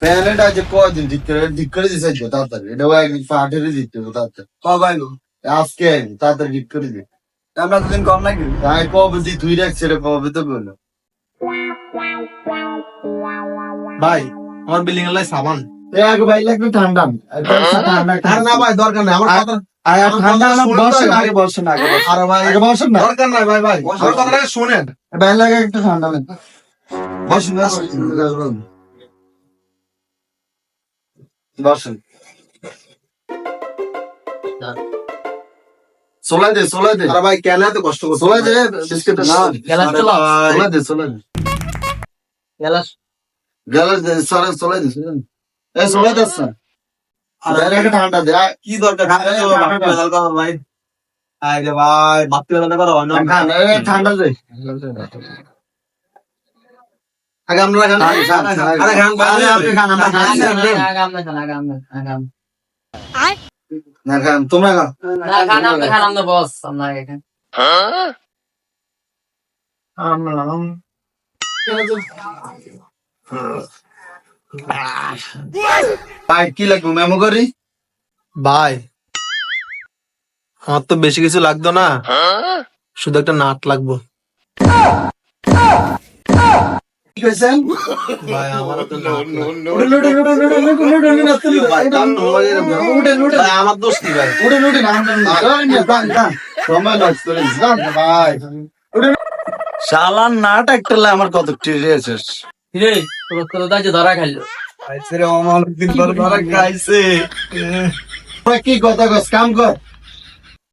প্যানেট আছে কদিন ঠিক করে দিছে তাড়াতাড়ি এটা একদিন পাঠারে দিতে হবে তাড়াতাড়ি কবাই গো আজকে তাড়াতাড়ি ঠিক করে দিতে আমরা দুদিন কম লাগবে তাই কবে দি তুই রাখছে রে কবে তো বললো ভাই আমার বিল্ডিং এর লাই সাবান এক ভাই লাগবে ঠান্ডা আর না ভাই দরকার নাই আমার কথা ঠান্ডা না বসেন আগে বসেন আগে আরে ভাই আগে বসেন না দরকার নাই ভাই ভাই আমার কথাটা শুনেন ভাই লাগে একটু ঠান্ডা লাগে বসেন বসেন সোলাই দে আরে ভাই কেন এত কষ্ট করছো সোলাই দে বিস্কিটটা না গ্যালাস তো সোলাই দে গ্যালাস গ্যালাস দে সোলাই দে এ সোলাই দে স্যার আরে একটা ঠান্ডা দে কি দরকার ভাই আরে ভাই বাপ্পি বেলা করো অন্য ঠান্ডা দে আগে আমরা খান আরে খান আরে আপনি খান আমরা খান আগাম না খান তোমরা খান খান বস আমরা এখানে ভাই কি লাগবে মেমো করি ভাই আমার তো বেশি কিছু লাগতো না শুধু একটা নাট লাগবে কি কইছেন ভাই আমার তো ভাই আমার দোষ কি ভাই শালার নাট একটা আমার কত টিরেছে রে তোর কত দাজে ধরা খাইলো অনেকদিন পর ধরা খাইছে কি কথা কস কাম কর